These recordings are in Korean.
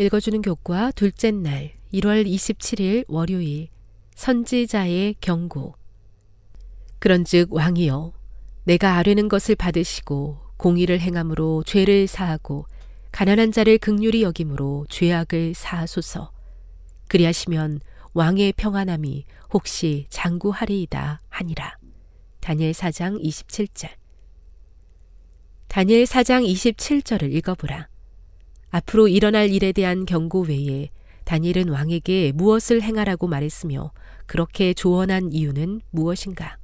읽어주는 교과 둘째 날 1월 27일 월요일 선지자의 경고. 그런즉 왕이여, 내가 아뢰는 것을 받으시고 공의를 행함으로 죄를 사하고 가난한 자를 긍휼히 여김으로 죄악을 사하소서. 그리하시면 왕의 평안함이 혹시 장구하리이다 하니라. 다니엘 4장 27절. 다니엘 4장 27절을 읽어보라. 앞으로 일어날 일에 대한 경고 외에 다니엘은 왕에게 무엇을 행하라고 말했으며 그렇게 조언한 이유는 무엇인가?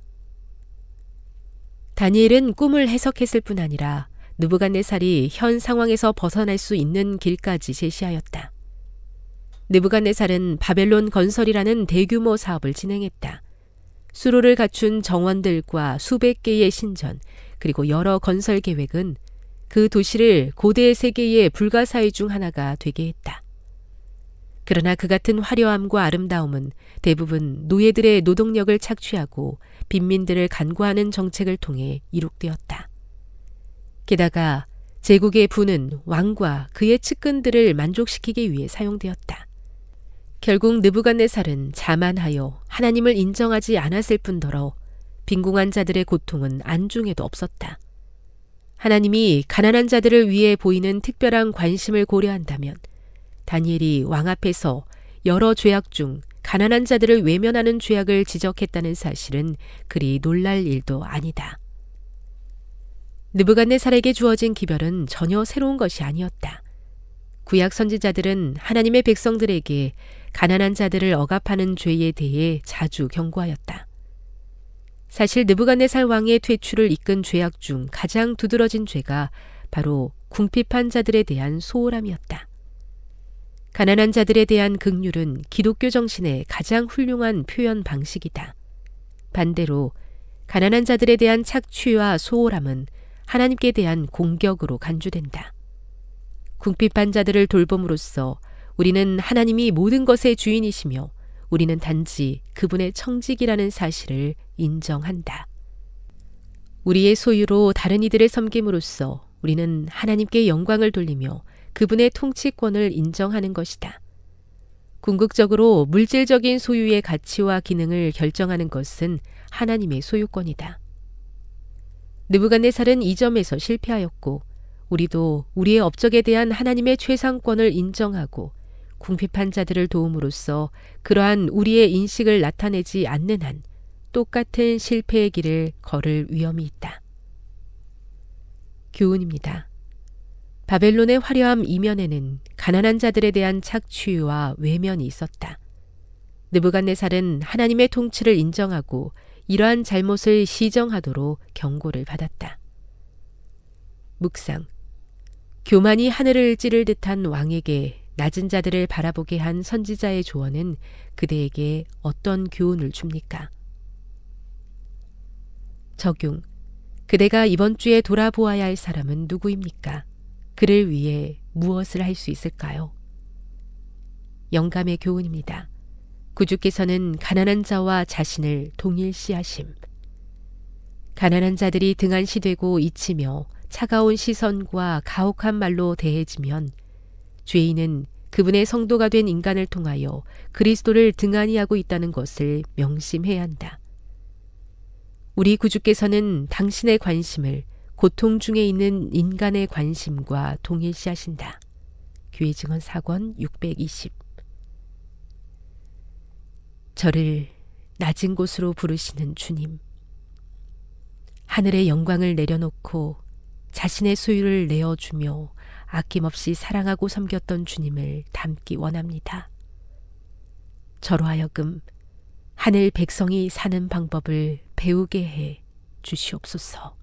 다니엘은 꿈을 해석했을 뿐 아니라 느부갓네살이 현 상황에서 벗어날 수 있는 길까지 제시하였다. 느부갓네살은 바벨론 건설이라는 대규모 사업을 진행했다. 수로를 갖춘 정원들과 수백 개의 신전, 그리고 여러 건설 계획은 그 도시를 고대 세계의 불가사의 중 하나가 되게 했다. 그러나 그 같은 화려함과 아름다움은 대부분 노예들의 노동력을 착취하고 빈민들을 간과하는 정책을 통해 이룩되었다. 게다가 제국의 부는 왕과 그의 측근들을 만족시키기 위해 사용되었다. 결국 느부갓네살은 자만하여 하나님을 인정하지 않았을 뿐더러 빈궁한 자들의 고통은 안중에도 없었다. 하나님이 가난한 자들을 위해 보이는 특별한 관심을 고려한다면 다니엘이 왕 앞에서 여러 죄악 중 가난한 자들을 외면하는 죄악을 지적했다는 사실은 그리 놀랄 일도 아니다. 느부갓네살에게 주어진 기별은 전혀 새로운 것이 아니었다. 구약 선지자들은 하나님의 백성들에게 가난한 자들을 억압하는 죄에 대해 자주 경고하였다. 사실 느부갓네살 왕의 퇴출을 이끈 죄악 중 가장 두드러진 죄가 바로 궁핍한 자들에 대한 소홀함이었다. 가난한 자들에 대한 긍휼은 기독교 정신의 가장 훌륭한 표현 방식이다. 반대로 가난한 자들에 대한 착취와 소홀함은 하나님께 대한 공격으로 간주된다. 궁핍한 자들을 돌봄으로써 우리는 하나님이 모든 것의 주인이시며 우리는 단지 그분의 청직이라는 사실을 인정한다. 우리의 소유로 다른 이들을 섬김으로써 우리는 하나님께 영광을 돌리며 그분의 통치권을 인정하는 것이다. 궁극적으로 물질적인 소유의 가치와 기능을 결정하는 것은 하나님의 소유권이다. 느부갓네살은 이 점에서 실패하였고 우리도 우리의 업적에 대한 하나님의 최상권을 인정하고 궁핍한 자들을 도움으로써 그러한 우리의 인식을 나타내지 않는 한 똑같은 실패의 길을 걸을 위험이 있다. 교훈입니다. 바벨론의 화려함 이면에는 가난한 자들에 대한 착취와 외면이 있었다. 느부갓네살은 하나님의 통치를 인정하고 이러한 잘못을 시정하도록 경고를 받았다. 묵상. 교만이 하늘을 찌를 듯한 왕에게 낮은 자들을 바라보게 한 선지자의 조언은 그대에게 어떤 교훈을 줍니까? 적용. 그대가 이번 주에 돌아보아야 할 사람은 누구입니까? 그를 위해 무엇을 할 수 있을까요? 영감의 교훈입니다. 구주께서는 가난한 자와 자신을 동일시하심. 가난한 자들이 등한시되고 잊히며 차가운 시선과 가혹한 말로 대해지면 죄인은 그분의 성도가 된 인간을 통하여 그리스도를 등한히하고 있다는 것을 명심해야 한다. 우리 구주께서는 당신의 관심을 고통 중에 있는 인간의 관심과 동일시하신다. 교회 증언 4권 620. 저를 낮은 곳으로 부르시는 주님. 하늘의 영광을 내려놓고 자신의 소유를 내어주며 아낌없이 사랑하고 섬겼던 주님을 닮기 원합니다. 저로 하여금 하늘 백성이 사는 방법을 배우게 해 주시옵소서.